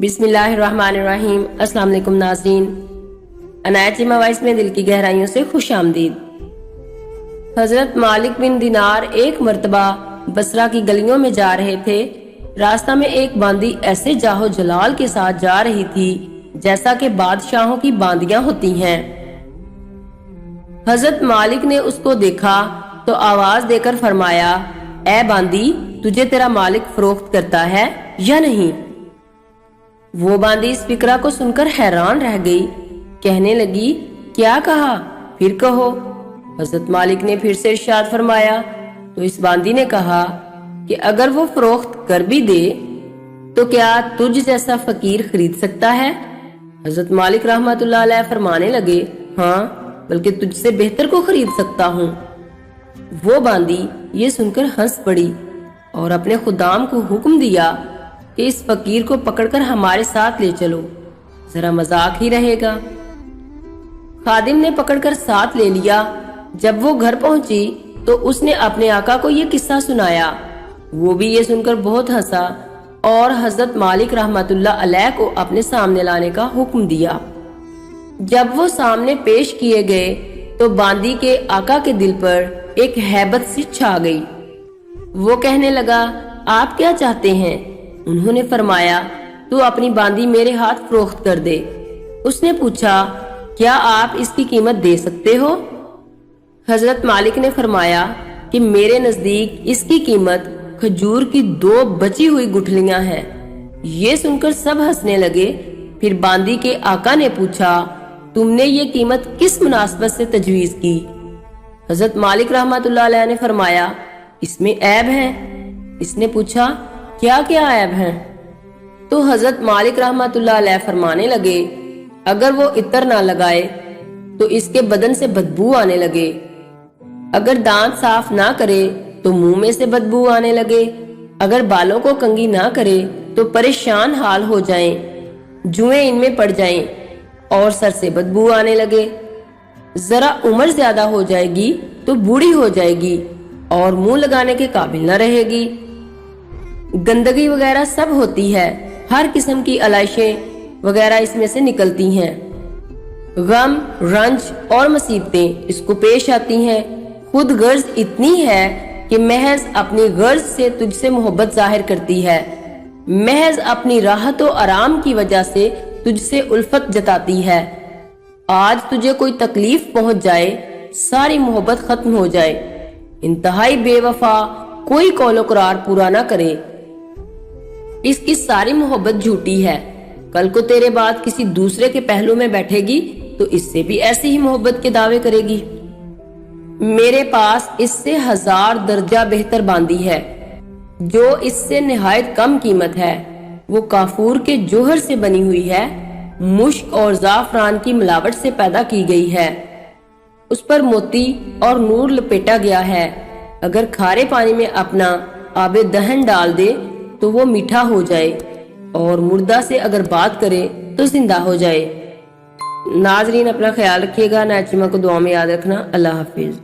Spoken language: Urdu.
بسم اللہ الرحمن الرحیم۔ السلام علیکم ناظرین، عنایت چیمہ وائس میں دل کی گہرائیوں سے خوش آمدید۔ حضرت مالک بن دینار ایک مرتبہ بصرہ کی گلیوں میں جا رہے تھے۔ راستہ میں ایک باندی ایسے جاہو جلال کے ساتھ جا رہی تھی جیسا کہ بادشاہوں کی باندیاں ہوتی ہیں۔ حضرت مالک نے اس کو دیکھا تو آواز دے کر فرمایا، اے باندی، تجھے تیرا مالک فروخت کرتا ہے یا نہیں؟ وہ باندی اس فکرہ کو سن کر حیران رہ گئی، کہنے لگی، کیا کہا؟ پھر کہو۔ حضرت مالک نے پھر سے ارشاد فرمایا تو اس باندی نے کہا کہ اگر وہ فروخت کر بھی دے تو کیا تجھ جیسا فقیر خرید سکتا ہے؟ حضرت مالک رحمت اللہ علیہ فرمانے لگے، ہاں، بلکہ تجھ سے بہتر کو خرید سکتا ہوں۔ وہ باندی یہ سن کر ہنس پڑی اور اپنے خدام کو حکم دیا کہ اس فقیر کو پکڑ کر ہمارے ساتھ لے چلو، ذرا مذاق ہی رہے گا۔ خادم نے پکڑ کر ساتھ لے لیا۔ جب وہ گھر پہنچی تو اس نے اپنے آقا کو یہ قصہ سنایا۔ وہ بھی یہ سن کر بہت ہنسا اور حضرت مالک رحمت اللہ علیہ کو اپنے سامنے لانے کا حکم دیا۔ جب وہ سامنے پیش کیے گئے تو باندی کے آقا کے دل پر ایک ہیبت سی چھا گئی۔ وہ کہنے لگا، آپ کیا چاہتے ہیں؟ انہوں نے فرمایا، تو اپنی باندی میرے ہاتھ فروخت کر دے۔ اس نے پوچھا، کیا آپ اس کی قیمت دے سکتے ہو؟ حضرت مالک نے فرمایا کہ میرے نزدیک اس کی قیمت کھجور کی 2 بچی ہوئی گٹھلیاں ہیں۔ یہ سن کر سب ہنسنے لگے۔ پھر باندی کے آقا نے پوچھا، تم نے یہ قیمت کس مناسبت سے تجویز کی؟ حضرت مالک رحمت اللہ علیہ نے فرمایا، اس میں عیب ہے۔ اس نے پوچھا، کیا کیا عیب ہیں؟ تو حضرت مالک رحمت اللہ علیہ فرمانے لگے، اگر وہ عطر نہ لگائے تو اس کے بدن سے بدبو آنے لگے، اگر دانت صاف نہ کرے تو منہ میں سے بدبو آنے لگے، اگر بالوں کو کنگھی نہ کرے تو پریشان حال ہو جائیں، جوئیں ان میں پڑ جائیں اور سر سے بدبو آنے لگے، ذرا عمر زیادہ ہو جائے گی تو بوڑھی ہو جائے گی اور منہ لگانے کے قابل نہ رہے گی، گندگی وغیرہ سب ہوتی ہے، ہر قسم کی علائشیں وغیرہ اس میں سے نکلتی ہیں، غم، رنج اور مصیبتیں اس کو پیش آتی ہیں، خود غرض اتنی ہے کہ محض اپنی غرض سے تجھ سے محبت ظاہر کرتی ہے، محض اپنی راحت و آرام کی وجہ سے تجھ سے الفت جتاتی ہے، آج تجھے کوئی تکلیف پہنچ جائے، ساری محبت ختم ہو جائے، انتہائی بے وفا، کوئی قول و قرار پورا نہ کرے، اس کی ساری محبت جھوٹی ہے، کل کو تیرے بعد کسی دوسرے کے پہلو میں بیٹھے گی تو اس سے بھی ایسی ہی محبت کے دعوے کرے گی۔ میرے پاس اس سے 1000 درجہ بہتر باندی ہے جو اس سے نہایت کم قیمت ہے، وہ کافور کے جوہر سے بنی ہوئی ہے، مشک اور زعفران کی ملاوٹ سے پیدا کی گئی ہے، اس پر موتی اور نور لپیٹا گیا ہے، اگر کھارے پانی میں اپنا آب دہن ڈال دے تو وہ میٹھا ہو جائے اور مردہ سے اگر بات کرے تو زندہ ہو جائے۔ ناظرین، اپنا خیال رکھیے گا، عنایت چیمہ کو دعا میں یاد رکھنا۔ اللہ حافظ۔